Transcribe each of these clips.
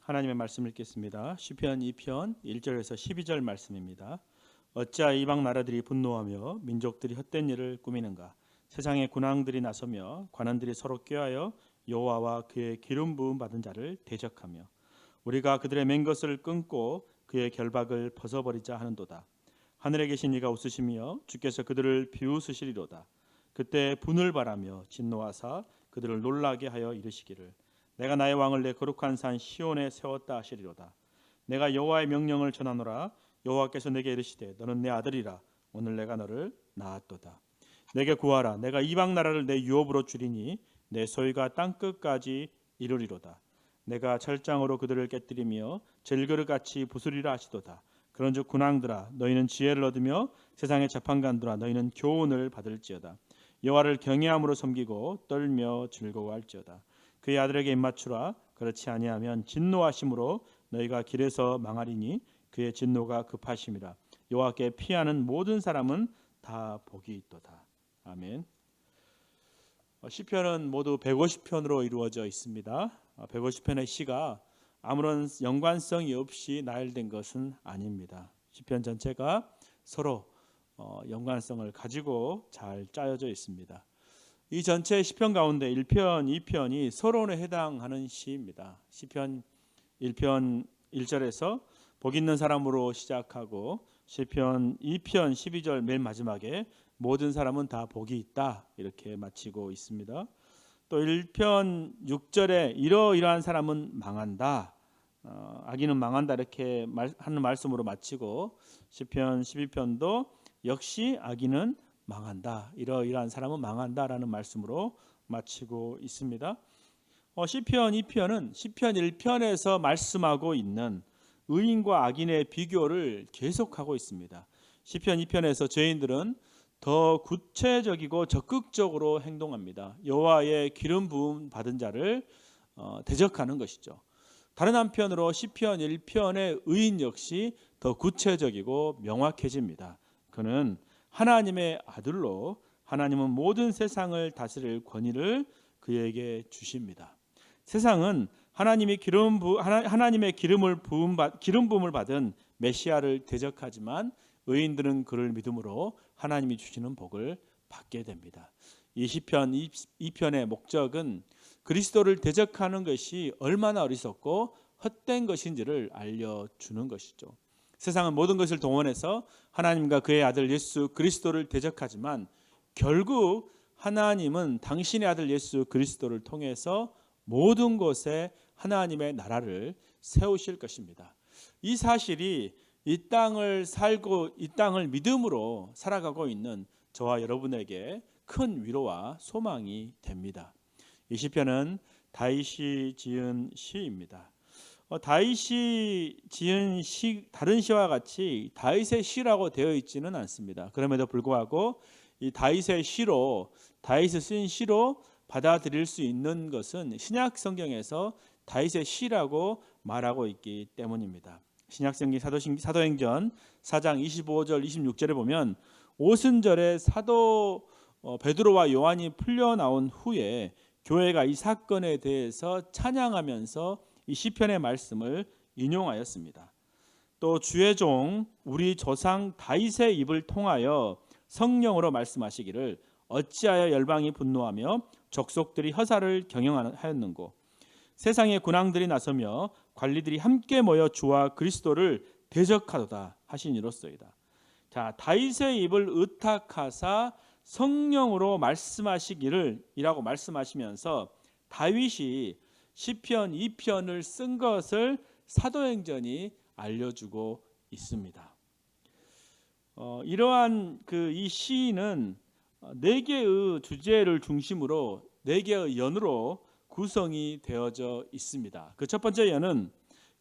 하나님의 말씀 읽겠습니다. 시편 2편 1절에서 12절 말씀입니다. 어찌하여 이방 나라들이 분노하며 민족들이 헛된 일을 꾸미는가? 세상의 군왕들이 나서며 관원들이 서로 꾀하여 여호와와 그의 기름 부음 받은 자를 대적하며 우리가 그들의 맹 것을 끊고 그의 결박을 벗어버리자 하는도다. 하늘에 계신 이가 웃으시며 주께서 그들을 비웃으시리로다. 그때 분을 바라며 진노하사 그들을 놀라게 하여 이르시기를 내가 나의 왕을 내 거룩한 산 시온에 세웠다 하시리로다. 내가 여호와의 명령을 전하노라. 여호와께서 내게 이르시되 너는 내 아들이라. 오늘 내가 너를 낳았도다. 내게 구하라. 내가 이방 나라를 내 유업으로 주리니 내 소유가 땅 끝까지 이르리로다. 내가 철장으로 그들을 깨뜨리며 질그릇같이 부수리라 하시도다. 그런즉 군왕들아 너희는 지혜를 얻으며 세상의 재판관들아 너희는 교훈을 받을지어다. 여호와를 경외함으로 섬기고 떨며 즐거워할지어다. 그의 아들에게 입맞추라. 그렇지 아니하면 진노하심으로 너희가 길에서 망하리니 그의 진노가 급하심이라. 여호와께 피하는 모든 사람은 다 복이 있도다. 아멘. 시편은 모두 150편으로 이루어져 있습니다. 150편의 시가 아무런 연관성이 없이 나열된 것은 아닙니다. 시편 전체가 서로 연관성을 가지고 잘 짜여져 있습니다. 이 전체 시편 가운데 1편, 2편이 서론에 해당하는 시입니다. 시편 1편 1절에서 복 있는 사람으로 시작하고 시편 2편 12절 맨 마지막에 모든 사람은 다 복이 있다 이렇게 마치고 있습니다. 또 1편 6절에 이러이러한 사람은 망한다, 악인은 망한다 이렇게 하는 말씀으로 마치고 시편 12편도 역시 악인은 망한다, 이러이러한 사람은 망한다라는 말씀으로 마치고 있습니다. 시편 2편은 시편 1편에서 말씀하고 있는 의인과 악인의 비교를 계속하고 있습니다. 시편 2편에서 죄인들은 더 구체적이고 적극적으로 행동합니다. 여호와의 기름 부음 받은 자를 대적하는 것이죠. 다른 한편으로 시편 1편의 의인 역시 더 구체적이고 명확해집니다. 그는 하나님의 아들로 하나님은 모든 세상을 다스릴 권위를 그에게 주십니다. 세상은 하나님의 기름 부음을 받은 메시아를 대적하지만 의인들은 그를 믿음으로 하나님이 주시는 복을 받게 됩니다. 이 시편 2편의 목적은 그리스도를 대적하는 것이 얼마나 어리석고 헛된 것인지를 알려주는 것이죠. 세상은 모든 것을 동원해서 하나님과 그의 아들 예수 그리스도를 대적하지만 결국 하나님은 당신의 아들 예수 그리스도를 통해서 모든 곳에 하나님의 나라를 세우실 것입니다. 이 사실이 이 땅을 믿음으로 살아가고 있는 저와 여러분에게 큰 위로와 소망이 됩니다. 이 시편은 다윗이 지은 시입니다. 다윗이 지은 시 다른 시와 같이 다윗의 시라고 되어 있지는 않습니다. 그럼에도 불구하고 이 다윗의 쓴 시로 받아들일 수 있는 것은 신약 성경에서 다윗의 시라고 말하고 있기 때문입니다. 신약 성경 사도행전 4장 25절 26절에 보면 오순절에 사도 베드로와 요한이 풀려 나온 후에 교회가 이 사건에 대해서 찬양하면서 이 시편의 말씀을 인용하였습니다. 또 주의 종 우리 조상 다윗의 입을 통하여 성령으로 말씀하시기를 어찌하여 열방이 분노하며 족속들이 허사를 경영하였는고 세상의 군왕들이 나서며 관리들이 함께 모여 주와 그리스도를 대적하도다 하시니로소이다. 자, 다윗의 입을 의탁하사 성령으로 말씀하시기를 이라고 말씀하시면서 다윗이 시편 2편을 쓴 것을 사도행전이 알려주고 있습니다. 이러한 이 시는 4개의 주제를 중심으로 4개의 연으로 구성이 되어져 있습니다. 그 첫 번째 연은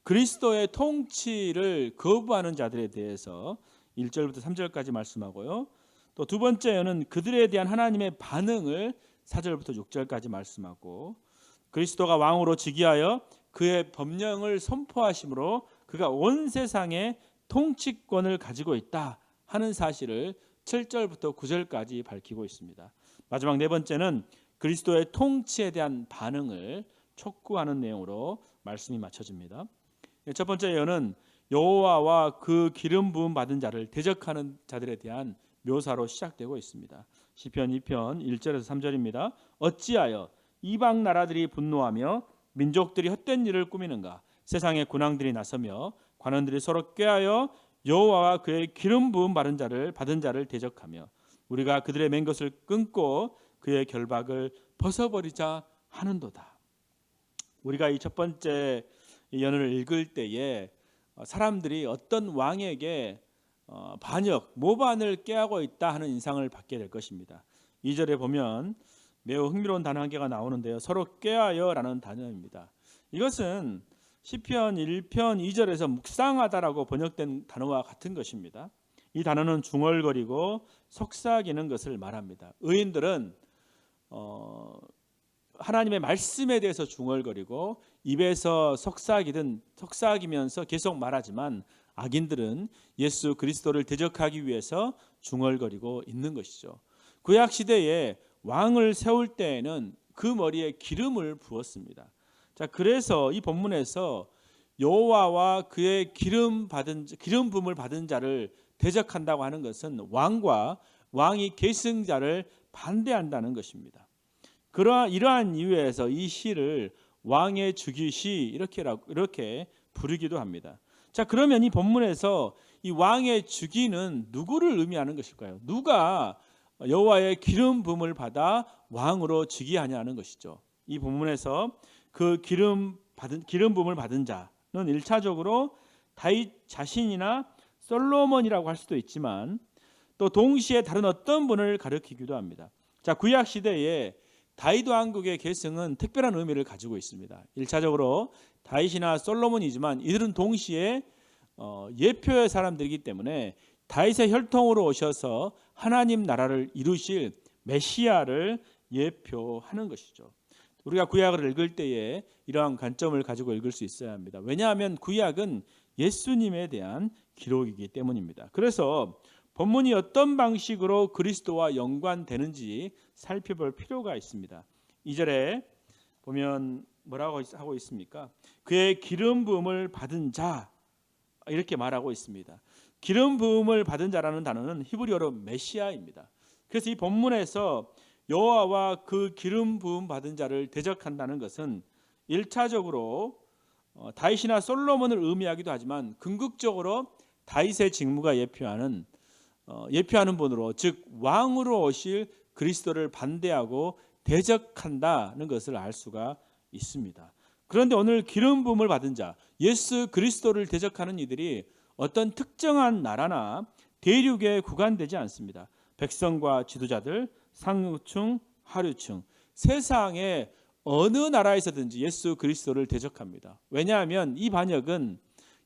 그리스도의 통치를 거부하는 자들에 대해서 1절부터 3절까지 말씀하고요. 또 두 번째 연은 그들에 대한 하나님의 반응을 4절부터 6절까지 말씀하고 그리스도가 왕으로 즉위하여 그의 법령을 선포하심으로 그가 온 세상에 통치권을 가지고 있다 하는 사실을 7절부터 9절까지 밝히고 있습니다. 마지막 네 번째는 그리스도의 통치에 대한 반응을 촉구하는 내용으로 말씀이 맞춰집니다. 첫 번째 예언은 여호와와 그 기름 부음 받은 자를 대적하는 자들에 대한 묘사로 시작되고 있습니다. 시편 2편 1절에서 3절입니다. 어찌하여 이방 나라들이 분노하며 민족들이 헛된 일을 꾸미는가? 세상의 군왕들이 나서며 관원들이 서로 꾀하여 여호와와 그의 기름 부음 받은 자를 대적하며 우리가 그들의 맨 것을 끊고 그의 결박을 벗어버리자 하는도다. 우리가 이 첫 번째 예언을 읽을 때에 사람들이 어떤 왕에게 반역, 모반을 꾀하고 있다 하는 인상을 받게 될 것입니다. 2절에 보면 매우 흥미로운 단어 한 개가 나오는데요. 서로 꾀하여라는 단어입니다. 이것은 시편 1편 2절에서 묵상하다라고 번역된 단어와 같은 것입니다. 이 단어는 중얼거리고 속삭이는 것을 말합니다. 의인들은 하나님의 말씀에 대해서 중얼거리고 입에서 속삭이면서 계속 말하지만 악인들은 예수 그리스도를 대적하기 위해서 중얼거리고 있는 것이죠. 구약 시대에 왕을 세울 때에는 그 머리에 기름을 부었습니다. 자, 그래서 이 본문에서 여호와와 그의 기름 부음을 받은 자를 대적한다고 하는 것은 왕이 계승자를 반대한다는 것입니다. 이러한 이유에서 이 시를 왕의 즉위시 이렇게 부르기도 합니다. 자, 그러면 이 본문에서 이 왕의 즉위는 누구를 의미하는 것일까요? 누가 여호와의 기름 부음을 받아 왕으로 즉위하냐는 것이죠. 이 본문에서 그 기름 부음을 받은 자는 1차적으로 다윗 자신이나 솔로몬이라고 할 수도 있지만 또 동시에 다른 어떤 분을 가리키기도 합니다. 자, 구약 시대에 다윗 왕국의 계승은 특별한 의미를 가지고 있습니다. 1차적으로 다윗이나 솔로몬이지만 이들은 동시에 예표의 사람들이기 때문에 다윗의 혈통으로 오셔서 하나님 나라를 이루실 메시아를 예표하는 것이죠. 우리가 구약을 읽을 때에 이러한 관점을 가지고 읽을 수 있어야 합니다. 왜냐하면 구약은 예수님에 대한 기록이기 때문입니다. 그래서 본문이 어떤 방식으로 그리스도와 연관되는지 살펴볼 필요가 있습니다. 2절에 보면 뭐라고 하고 있습니까? 그의 기름 부음을 받은 자 이렇게 말하고 있습니다. 기름 부음을 받은 자라는 단어는 히브리어로 메시아입니다. 그래서 이 본문에서 여호와와 그 기름 부음 받은 자를 대적한다는 것은 1차적으로 다윗이나 솔로몬을 의미하기도 하지만 궁극적으로 다윗의 직무가 예표하는 분으로, 즉 왕으로 오실 그리스도를 반대하고 대적한다는 것을 알 수가 있습니다. 그런데 오늘 기름 부음을 받은 자, 예수 그리스도를 대적하는 이들이 어떤 특정한 나라나 대륙에 구간되지 않습니다. 백성과 지도자들, 상류층, 하류층, 세상의 어느 나라에서든지 예수 그리스도를 대적합니다. 왜냐하면 이 반역은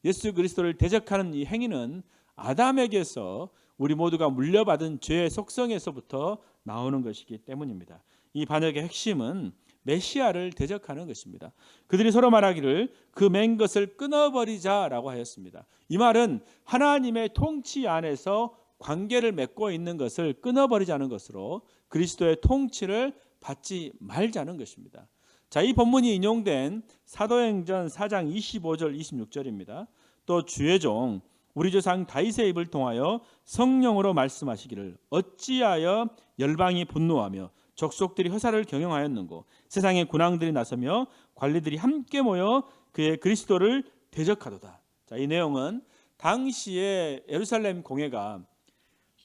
예수 그리스도를 대적하는 이 행위는 아담에게서 우리 모두가 물려받은 죄의 속성에서부터 나오는 것이기 때문입니다. 이 반역의 핵심은 메시아를 대적하는 것입니다. 그들이 서로 말하기를 그 맨 것을 끊어버리자라고 하였습니다. 이 말은 하나님의 통치 안에서 관계를 맺고 있는 것을 끊어버리자는 것으로 그리스도의 통치를 받지 말자는 것입니다. 자, 이 본문이 인용된 사도행전 4장 25절 26절입니다. 또 주의 종 우리 조상 다윗의 입을 통하여 성령으로 말씀하시기를 어찌하여 열방이 분노하며 족속들이 허사를 경영하였는고 세상의 군왕들이 나서며 관리들이 함께 모여 그의 그리스도를 대적하도다. 자, 이 내용은 당시에 예루살렘 공회가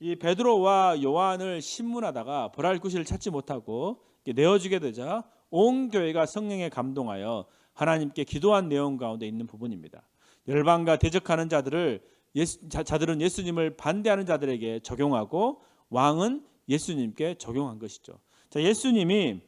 이 베드로와 요한을 신문하다가 벌할 구실을 찾지 못하고 내어주게 되자 온 교회가 성령에 감동하여 하나님께 기도한 내용 가운데 있는 부분입니다. 열방과 대적하는 자들은 예수님을 반대하는 자들에게 적용하고 왕은 예수님께 적용한 것이죠. 자, 예수님이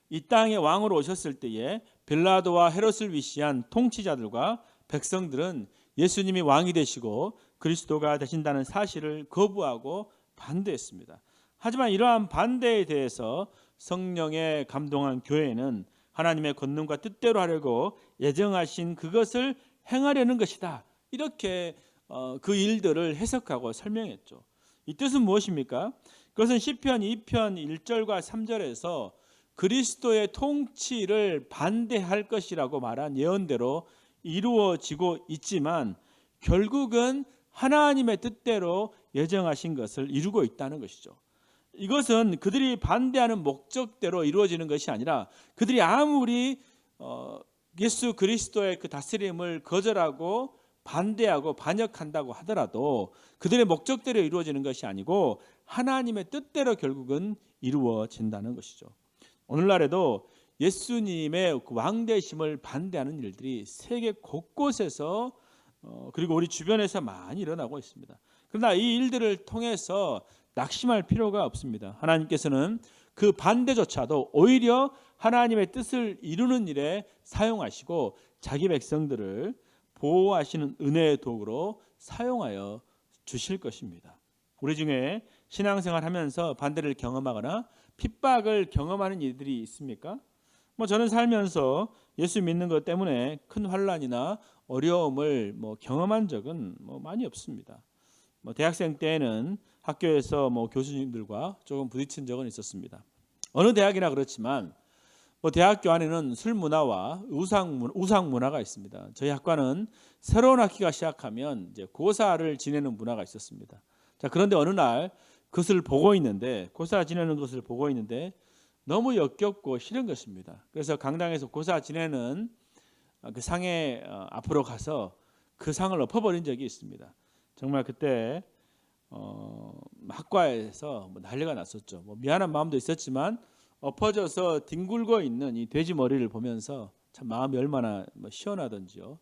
이 땅에 왕으로 오셨을 때에 빌라도와 헤롯을 위시한 통치자들과 백성들은 예수님이 왕이 되시고 그리스도가 되신다는 사실을 거부하고 반대했습니다. 하지만 이러한 반대에 대해서 성령에 감동한 교회는 하나님의 권능과 뜻대로 하려고 예정하신 그것을 행하려는 것이다. 이렇게 그 일들을 해석하고 설명했죠. 이 뜻은 무엇입니까? 그것은 시편 2편 1절과 3절에서 그리스도의 통치를 반대할 것이라고 말한 예언대로 이루어지고 있지만 결국은 하나님의 뜻대로 예정하신 것을 이루고 있다는 것이죠. 이것은 그들이 반대하는 목적대로 이루어지는 것이 아니라 그들이 아무리 예수 그리스도의 그 다스림을 거절하고 반대하고 반역한다고 하더라도 그들의 목적대로 이루어지는 것이 아니고 하나님의 뜻대로 결국은 이루어진다는 것이죠. 오늘날에도 예수님의 왕되심을 반대하는 일들이 세계 곳곳에서 그리고 우리 주변에서 많이 일어나고 있습니다. 그러나 이 일들을 통해서 낙심할 필요가 없습니다. 하나님께서는 그 반대조차도 오히려 하나님의 뜻을 이루는 일에 사용하시고 자기 백성들을 보호하시는 은혜의 도구로 사용하여 주실 것입니다. 우리 중에 신앙생활 하면서 반대를 경험하거나 핍박을 경험하는 이들이 있습니까? 저는 살면서 예수 믿는 것 때문에 큰 환난이나 어려움을 경험한 적은 많이 없습니다. 대학생 때에는 학교에서 교수님들과 조금 부딪힌 적은 있었습니다. 어느 대학이나 그렇지만 대학교 안에는 술 문화와 우상 문화가 있습니다. 저희 학과는 새로운 학기가 시작하면 이제 고사를 지내는 문화가 있었습니다. 자, 그런데 어느 날 그것을 보고 있는데 고사 지내는 것을 보고 있는데 너무 역겹고 싫은 것입니다. 그래서 강당에서 고사 지내는 그 상에 앞으로 가서 그 상을 엎어버린 적이 있습니다. 정말 그때 학과에서 난리가 났었죠. 미안한 마음도 있었지만 엎어져서 뒹굴고 있는 이 돼지 머리를 보면서 참 마음이 얼마나 시원하던지요.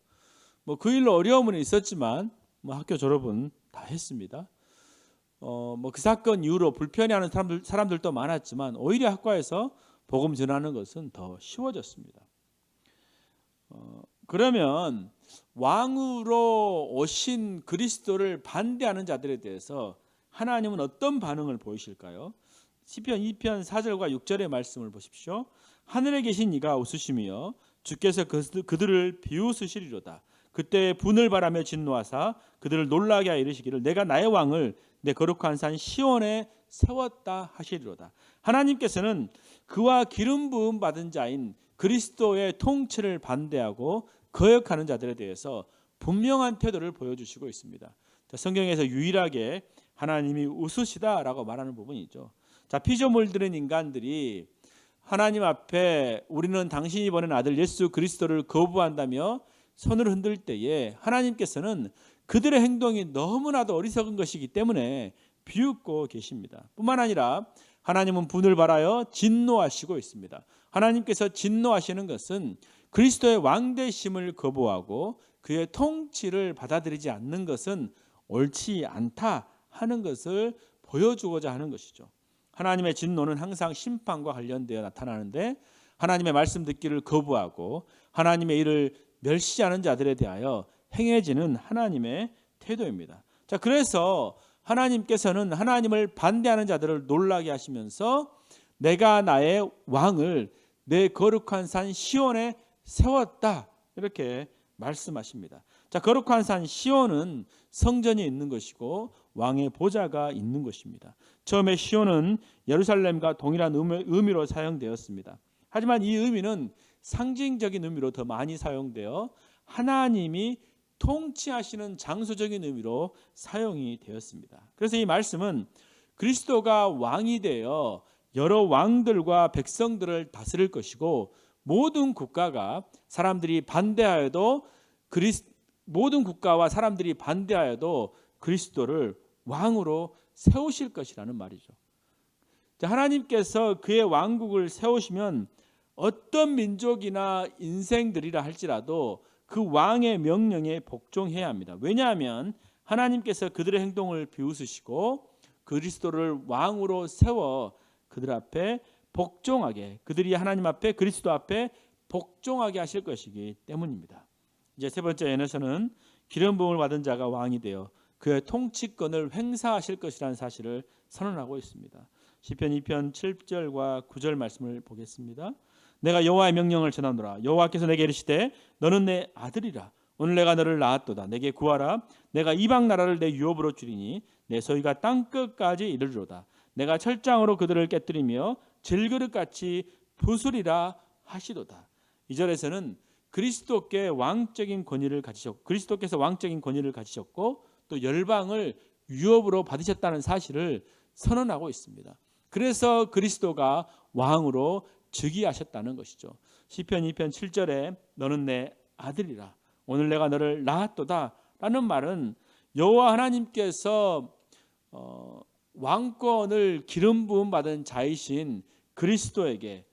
그 일로 어려움은 있었지만 학교 졸업은 다 했습니다. 그 사건 이후로 불편해하는 사람들도 많았지만 오히려 학과에서 복음 전하는 것은 더 쉬워졌습니다. 그러면 왕으로 오신 그리스도를 반대하는 자들에 대해서 하나님은 어떤 반응을 보이실까요? 시편 2편 4절과 6절의 말씀을 보십시오. 하늘에 계신 이가 웃으시며 주께서 그들을 비웃으시리로다. 그때 분을 바라며 진노하사 그들을 놀라게 하여 이르시기를 내가 나의 왕을 내 거룩한 산 시온에 세웠다 하시리로다. 하나님께서는 그와 기름 부음 받은 자인 그리스도의 통치를 반대하고 거역하는 자들에 대해서 분명한 태도를 보여주시고 있습니다. 성경에서 유일하게 하나님이 웃으시다라고 말하는 부분이죠. 자, 피조물 들은 인간들이 하나님 앞에 우리는 당신이 보낸 아들 예수 그리스도를 거부한다며 손을 흔들 때에 하나님께서는 그들의 행동이 너무나도 어리석은 것이기 때문에 비웃고 계십니다. 뿐만 아니라 하나님은 분을 발하여 진노하시고 있습니다. 하나님께서 진노하시는 것은 그리스도의 왕되심을 거부하고 그의 통치를 받아들이지 않는 것은 옳지 않다 하는 것을 보여주고자 하는 것이죠. 하나님의 진노는 항상 심판과 관련되어 나타나는데 하나님의 말씀 듣기를 거부하고 하나님의 일을 멸시하는 자들에 대하여 행해지는 하나님의 태도입니다. 자, 그래서 하나님께서는 하나님을 반대하는 자들을 놀라게 하시면서 내가 나의 왕을 내 거룩한 산 시온에 세웠다 이렇게 말씀하십니다. 자, 거룩한 산 시온은 성전이 있는 것이고 왕의 보좌가 있는 것입니다. 처음에 시온은 예루살렘과 동일한 의미로 사용되었습니다. 하지만 이 의미는 상징적인 의미로 더 많이 사용되어 하나님이 통치하시는 장소적인 의미로 사용이 되었습니다. 그래서 이 말씀은 그리스도가 왕이 되어 여러 왕들과 백성들을 다스릴 것이고 모든 국가가 사람들이 반대하여도 모든 국가와 사람들이 반대하여도 그리스도를 왕으로 세우실 것이라는 말이죠. 하나님께서 그의 왕국을 세우시면 어떤 민족이나 인생들이라 할지라도 그 왕의 명령에 복종해야 합니다. 왜냐하면 하나님께서 그들의 행동을 비웃으시고 그리스도를 왕으로 세워 그들 앞에 복종하게, 그들이 하나님 앞에 그리스도 앞에 복종하게 하실 것이기 때문입니다. 이제 세 번째 예언에서는 기름 부음을 받은 자가 왕이 되어 그의 통치권을 행사하실 것이라는 사실을 선언하고 있습니다. 시편 2편 7절과 9절 말씀을 보겠습니다. 내가 여호와의 명령을 전하노라. 여호와께서 내게 이르시되 너는 내 아들이라. 오늘 내가 너를 낳았도다. 내게 구하라. 내가 이방 나라를 내 유업으로 주리니 내 소유가 땅끝까지 이르리로다. 내가 철장으로 그들을 깨뜨리며 질그릇같이 부수리라 하시도다. 2절에서는 그리스도께서 왕적인 권위를 가지셨고 또 열방을 유업으로 받으셨다는 사실을 선언하고 있습니다. 그래서 그리스도가 왕으로 즉위하셨다는 것이죠. 시편 2편 7절에 너는 내 아들이라 오늘 내가 너를 낳았도다 라는 말은 여호와 하나님께서 왕권을 기름 부음 받은 자이신 그리스도에게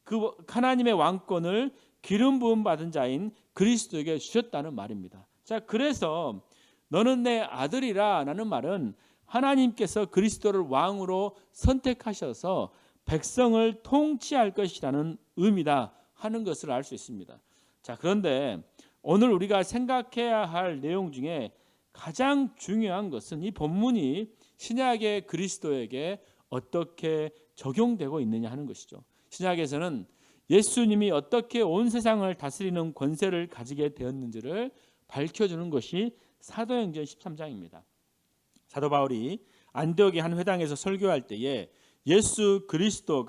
그 하나님의 왕권을 기름 부음 받은 자인 그리스도에게 주셨다는 말입니다. 자, 그래서 너는 내 아들이라 라는 말은 하나님께서 그리스도를 왕으로 선택하셔서 백성을 통치할 것이라는 의미다 하는 것을 알 수 있습니다. 자, 그런데 오늘 우리가 생각해야 할 내용 중에 가장 중요한 것은 이 본문이 신약의 그리스도에게 어떻게 적용되고 있느냐 하는 것이죠. 신약에서는 예수님이 어떻게 온 세상을 다스리는 권세를 가지게 되었는지를 밝혀주는 것이 사도행전 13장입니다. 사도 바울이 안디옥의 한 회당에서 설교할 때에 예수 그리스도의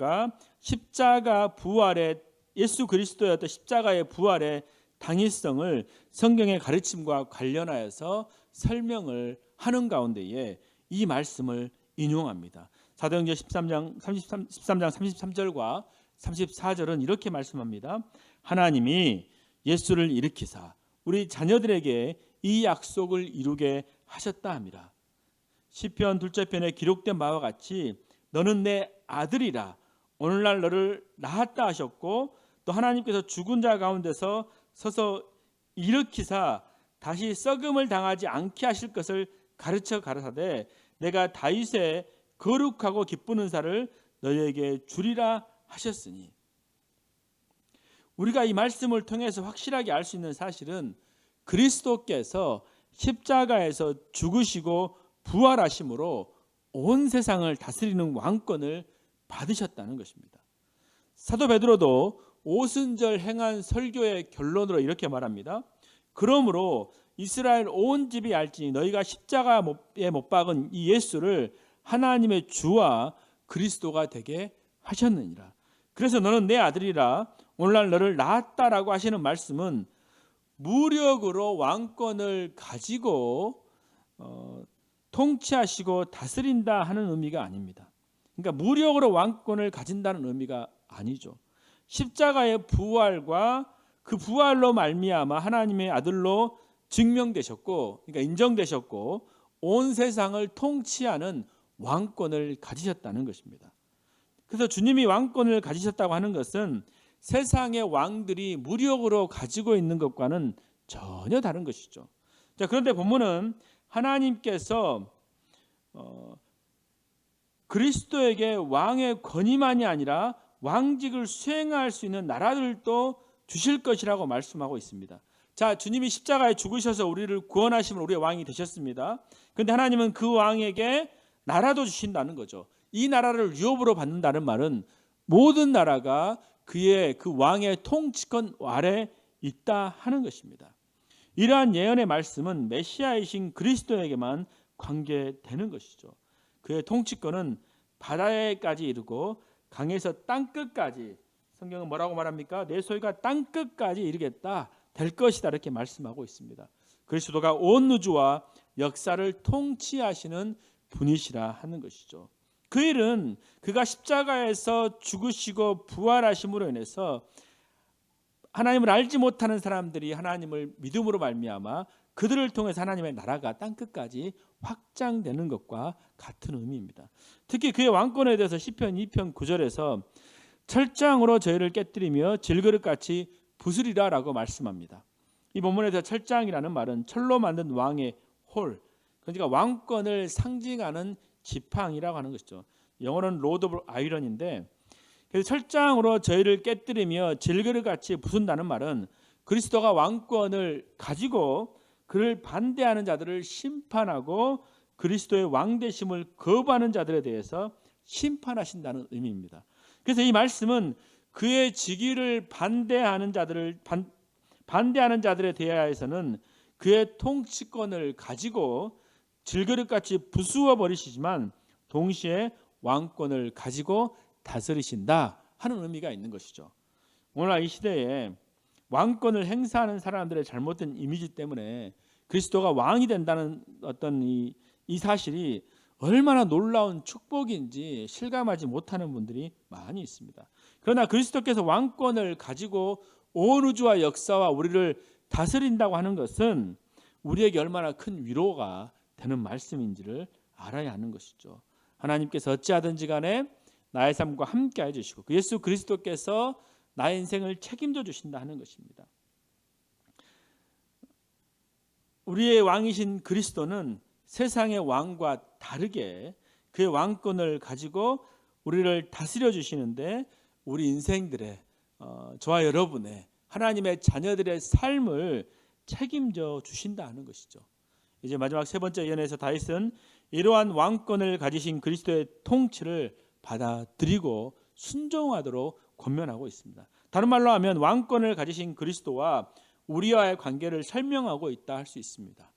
어떤 십자가의 부활의 당위성을 성경의 가르침과 관련하여서 설명을 하는 가운데에 이 말씀을 인용합니다. 사도행전 13장 33절과 34절은 이렇게 말씀합니다. 하나님이 예수를 일으키사 우리 자녀들에게 이 약속을 이루게 하셨다 함이라. 시편 둘째 편에 기록된 바와 같이 너는 내 아들이라 오늘날 너를 낳았다 하셨고 또 하나님께서 죽은 자 가운데서 서서 일으키사 다시 썩음을 당하지 않게 하실 것을 가르쳐 가라사대 내가 다윗의 거룩하고 기쁜 은사를 너희에게 주리라 하셨으니. 우리가 이 말씀을 통해서 확실하게 알 수 있는 사실은 그리스도께서 십자가에서 죽으시고 부활하심으로 온 세상을 다스리는 왕권을 받으셨다는 것입니다. 사도 베드로도 오순절 행한 설교의 결론으로 이렇게 말합니다. 그러므로 이스라엘 온 집이 알지니 너희가 십자가에 못 박은 이 예수를 하나님의 주와 그리스도가 되게 하셨느니라. 그래서 너는 내 아들이라 오늘날 너를 낳았다라고 하시는 말씀은 무력으로 왕권을 가지고 통치하시고 다스린다 하는 의미가 아닙니다. 그러니까 무력으로 왕권을 가진다는 의미가 아니죠. 십자가의 부활과 그 부활로 말미암아 하나님의 아들로 증명되셨고, 그러니까 인정되셨고 온 세상을 통치하는 왕권을 가지셨다는 것입니다. 그래서 주님이 왕권을 가지셨다고 하는 것은 세상의 왕들이 무력으로 가지고 있는 것과는 전혀 다른 것이죠. 자, 그런데 본문은 하나님께서 그리스도에게 왕의 권위만이 아니라 왕직을 수행할 수 있는 나라들도 주실 것이라고 말씀하고 있습니다. 자, 주님이 십자가에 죽으셔서 우리를 구원하시면 우리의 왕이 되셨습니다. 그런데 하나님은 그 왕에게 나라도 주신다는 거죠. 이 나라를 유업으로 받는다는 말은 모든 나라가 그의 그 왕의 통치권 아래 있다 하는 것입니다. 이러한 예언의 말씀은 메시아이신 그리스도에게만 관계되는 것이죠. 그의 통치권은 바다에까지 이르고 강에서 땅끝까지, 성경은 뭐라고 말합니까? 내 소유가 땅끝까지 이르겠다, 될 것이다, 이렇게 말씀하고 있습니다. 그리스도가 온 우주와 역사를 통치하시는 분이시라 하는 것이죠. 그 일은 그가 십자가에서 죽으시고 부활하심으로 인해서 하나님을 알지 못하는 사람들이 하나님을 믿음으로 말미암아 그들을 통해서 하나님의 나라가 땅끝까지 확장되는 것과 같은 의미입니다. 특히 그의 왕권에 대해서 시편 2편 9절에서 철장으로 저희를 깨뜨리며 질그릇같이 부수리라라고 말씀합니다. 이 본문에서 철장이라는 말은 철로 만든 왕의 홀, 그러니까 왕권을 상징하는 지팡이라고 하는 것이죠. 영어로는 로드 오브 아이런인데, 그래서 철장으로 저희를 깨뜨리며 질그릇같이 부순다는 말은 그리스도가 왕권을 가지고 그를 반대하는 자들을 심판하고 그리스도의 왕되심을 거부하는 자들에 대해서 심판하신다는 의미입니다. 그래서 이 말씀은 그의 직위를 반대하는 자들에 대하여서는 그의 통치권을 가지고 질그릇같이 부수어 버리시지만 동시에 왕권을 가지고 다스리신다 하는 의미가 있는 것이죠. 오늘날 이 시대에 왕권을 행사하는 사람들의 잘못된 이미지 때문에 그리스도가 왕이 된다는 어떤 이 사실이 얼마나 놀라운 축복인지 실감하지 못하는 분들이 많이 있습니다. 그러나 그리스도께서 왕권을 가지고 온 우주와 역사와 우리를 다스린다고 하는 것은 우리에게 얼마나 큰 위로가 되는 말씀인지를 알아야 하는 것이죠. 하나님께서 어찌하든지 간에 나의 삶과 함께 해주시고 그 예수 그리스도께서 나의 인생을 책임져 주신다 하는 것입니다. 우리의 왕이신 그리스도는 세상의 왕과 다르게 그의 왕권을 가지고 우리를 다스려 주시는데 우리 인생들의 저와 여러분의 하나님의 자녀들의 삶을 책임져 주신다 하는 것이죠. 이제 마지막 세 번째 예언에서 다윗은 이러한 왕권을 가지신 그리스도의 통치를 받아들이고 순종하도록 권면하고 있습니다. 다른 말로 하면 왕권을 가지신 그리스도와 우리와의 관계를 설명하고 있다 할 수 있습니다.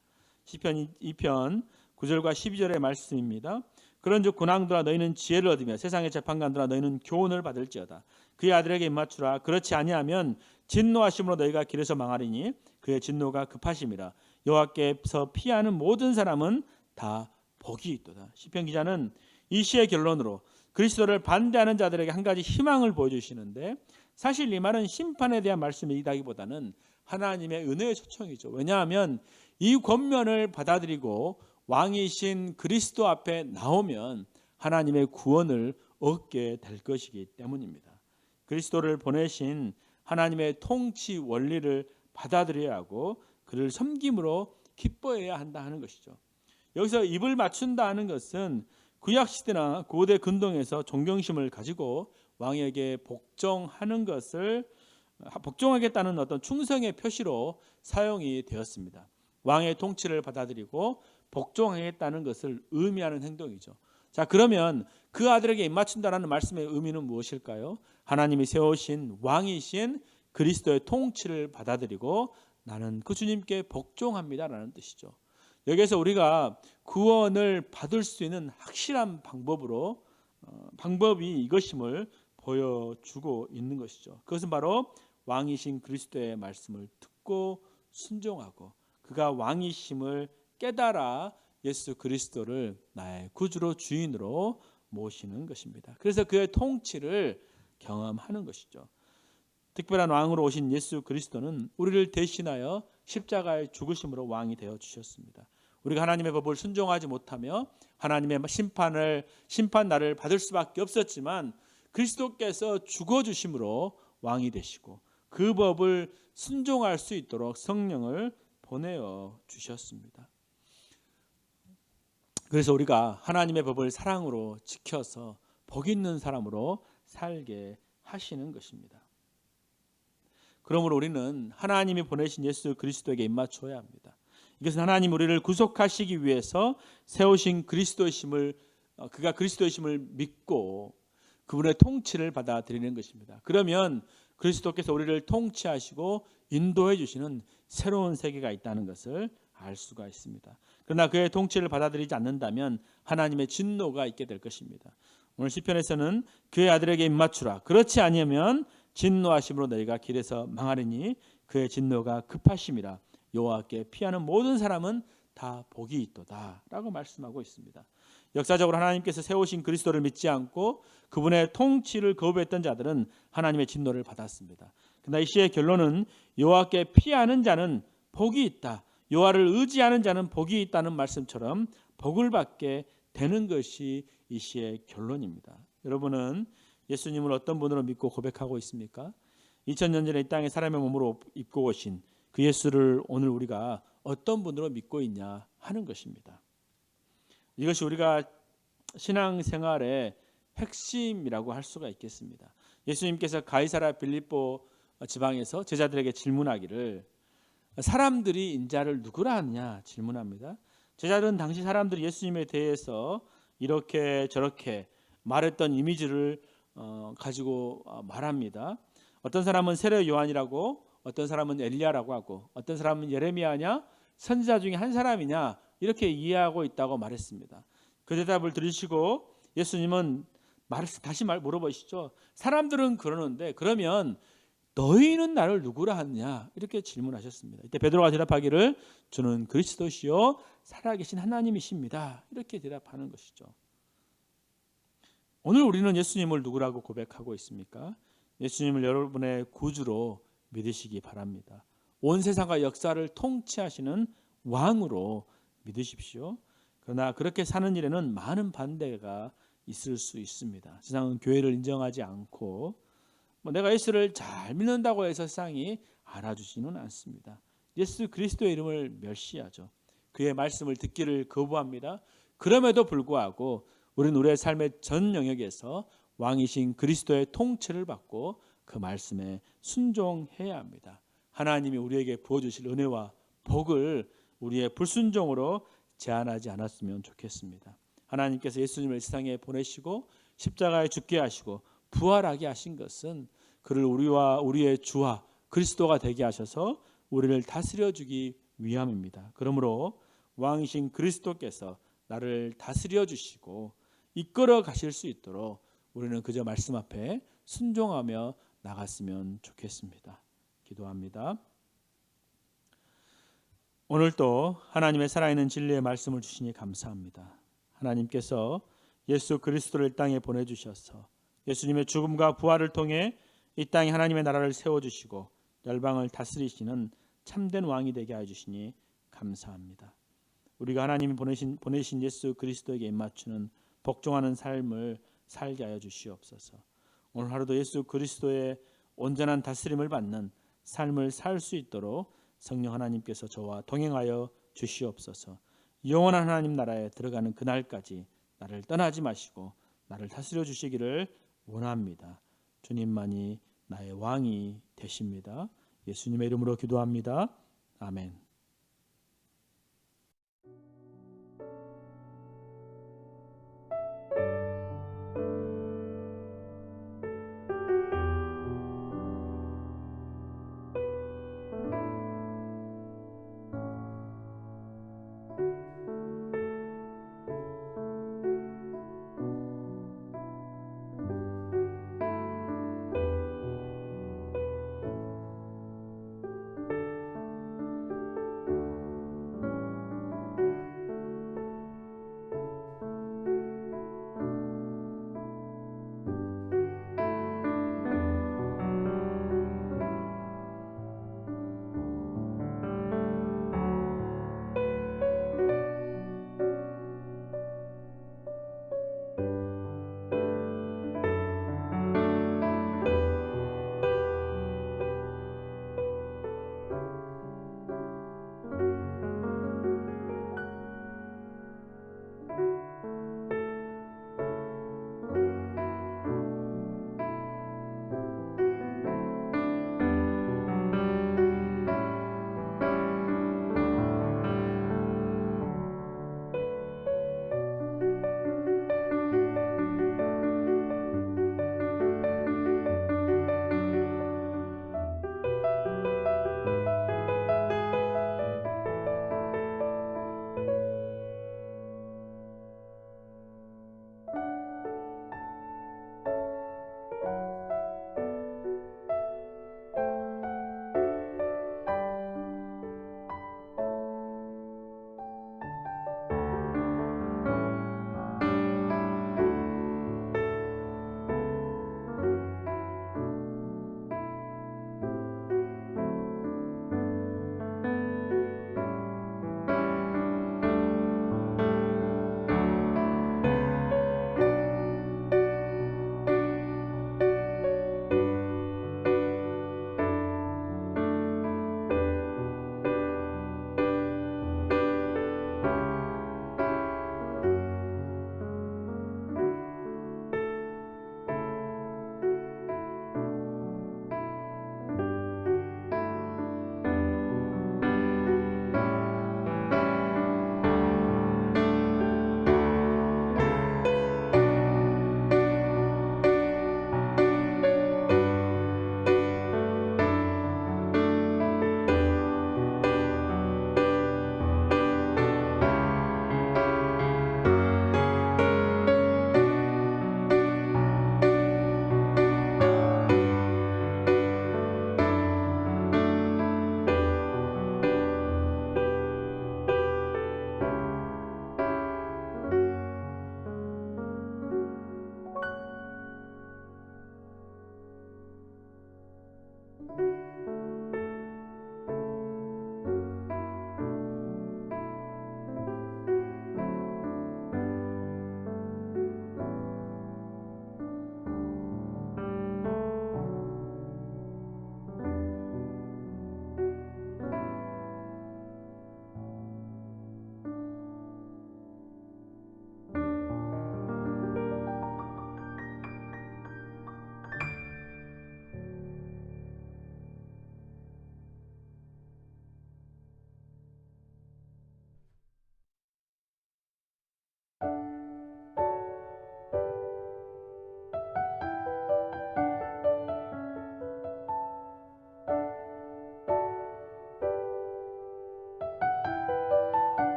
시편 2편 9절과 12절의 말씀입니다. 그런즉 군왕들아 너희는 지혜를 얻으며 세상의 재판관들아 너희는 교훈을 받을지어다. 그의 아들에게 입맞추라. 그렇지 아니하면 진노하심으로 너희가 길에서 망하리니 그의 진노가 급하심이라. 여호와께서 피하는 모든 사람은 다 복이 있도다. 시편 기자는 이 시의 결론으로 그리스도를 반대하는 자들에게 한 가지 희망을 보여주시는데 사실 이 말은 심판에 대한 말씀이라기보다는 하나님의 은혜의 초청이죠. 왜냐하면 이 권면을 받아들이고 왕이신 그리스도 앞에 나오면 하나님의 구원을 얻게 될 것이기 때문입니다. 그리스도를 보내신 하나님의 통치 원리를 받아들여야 하고 그를 섬김으로 기뻐해야 한다 하는 것이죠. 여기서 입을 맞춘다 하는 것은 구약시대나 고대 근동에서 존경심을 가지고 왕에게 복종하겠다는 어떤 충성의 표시로 사용이 되었습니다. 왕의 통치를 받아들이고 복종하겠다는 것을 의미하는 행동이죠. 자, 그러면 그 아들에게 입맞춘다라는 말씀의 의미는 무엇일까요? 하나님이 세우신 왕이신 그리스도의 통치를 받아들이고 나는 그 주님께 복종합니다라는 뜻이죠. 여기에서 우리가 구원을 받을 수 있는 확실한 방법이 이것임을 보여주고 있는 것이죠. 그것은 바로 왕이신 그리스도의 말씀을 듣고 순종하고 그가 왕이심을 깨달아 예수 그리스도를 나의 구주로 주인으로 모시는 것입니다. 그래서 그의 통치를 경험하는 것이죠. 특별한 왕으로 오신 예수 그리스도는 우리를 대신하여 십자가의 죽으심으로 왕이 되어 주셨습니다. 우리가 하나님의 법을 순종하지 못하며 하나님의 심판 날을 받을 수밖에 없었지만 그리스도께서 죽어주심으로 왕이 되시고 그 법을 순종할 수 있도록 성령을 보내어 주셨습니다. 그래서 우리가 하나님의 법을 사랑으로 지켜서 복 있는 사람으로 살게 하시는 것입니다. 그러므로 우리는 하나님이 보내신 예수 그리스도에게 입맞춰야 합니다. 이것은 하나님 우리를 구속하시기 위해서 세우신 그가 그리스도이심을 믿고 그분의 통치를 받아들이는 것입니다. 그러면 그리스도께서 우리를 통치하시고 인도해 주시는 새로운 세계가 있다는 것을 알 수가 있습니다. 그러나 그의 통치를 받아들이지 않는다면 하나님의 진노가 있게 될 것입니다. 오늘 시편에서는 그의 아들에게 입맞추라. 그렇지 아니하면 진노하심으로 너희가 길에서 망하리니 그의 진노가 급하심이라. 여호와께 피하는 모든 사람은 다 복이 있도다 라고 말씀하고 있습니다. 역사적으로 하나님께서 세우신 그리스도를 믿지 않고 그분의 통치를 거부했던 자들은 하나님의 진노를 받았습니다. 그러나 이 시의 결론은 여호와께 피하는 자는 복이 있다. 여호와를 의지하는 자는 복이 있다는 말씀처럼 복을 받게 되는 것이 이 시의 결론입니다. 여러분은 예수님을 어떤 분으로 믿고 고백하고 있습니까? 2000년 전에 이 땅에 사람의 몸으로 입고 오신 그 예수를 오늘 우리가 어떤 분으로 믿고 있냐 하는 것입니다. 이것이 우리가 신앙생활의 핵심이라고 할 수가 있겠습니다. 예수님께서 가이사랴 빌립보 지방에서 제자들에게 질문하기를 사람들이 인자를 누구라 하느냐 질문합니다. 제자들은 당시 사람들이 예수님에 대해서 이렇게 저렇게 말했던 이미지를 가지고 말합니다. 어떤 사람은 세례 요한이라고, 어떤 사람은 엘리야라고 하고, 어떤 사람은 예레미야냐, 선지자 중에 한 사람이냐 이렇게 이해하고 있다고 말했습니다. 그 대답을 들으시고 예수님은 다시 물어보시죠. 사람들은 그러는데 그러면 너희는 나를 누구라 하느냐 이렇게 질문하셨습니다. 이때 베드로가 대답하기를 주는 그리스도시요 살아계신 하나님이십니다. 이렇게 대답하는 것이죠. 오늘 우리는 예수님을 누구라고 고백하고 있습니까? 예수님을 여러분의 구주로 믿으시기 바랍니다. 온 세상과 역사를 통치하시는 왕으로 믿으십시오. 그러나 그렇게 사는 일에는 많은 반대가 있을 수 있습니다. 세상은 교회를 인정하지 않고 내가 예수를 잘 믿는다고 해서 세상이 알아주지는 않습니다. 예수 그리스도의 이름을 멸시하죠. 그의 말씀을 듣기를 거부합니다. 그럼에도 불구하고 우리는 우리의 삶의 전 영역에서 왕이신 그리스도의 통치를 받고 그 말씀에 순종해야 합니다. 하나님이 우리에게 부어주실 은혜와 복을 우리의 불순종으로 제한하지 않았으면 좋겠습니다. 하나님께서 예수님을 세상에 보내시고 십자가에 죽게 하시고 부활하게 하신 것은 그를 우리의 주와 그리스도가 되게 하셔서 우리를 다스려 주기 위함입니다. 그러므로 왕이신 그리스도께서 나를 다스려 주시고 이끌어 가실 수 있도록 우리는 그저 말씀 앞에 순종하며 나갔으면 좋겠습니다. 기도합니다. 오늘도 하나님의 살아있는 진리의 말씀을 주시니 감사합니다. 하나님께서 예수 그리스도를 이 땅에 보내주셔서 예수님의 죽음과 부활을 통해 이 땅에 하나님의 나라를 세워주시고 열방을 다스리시는 참된 왕이 되게 해주시니 감사합니다. 우리가 하나님이 보내신 예수 그리스도에게 입맞추는 복종하는 삶을 살게 하여 주시옵소서. 오늘 하루도 예수 그리스도의 온전한 다스림을 받는 삶을 살 수 있도록 성령 하나님께서 저와 동행하여 주시옵소서. 영원한 하나님 나라에 들어가는 그날까지 나를 떠나지 마시고 나를 다스려 주시기를 원합니다. 주님만이 나의 왕이 되십니다. 예수님의 이름으로 기도합니다. 아멘.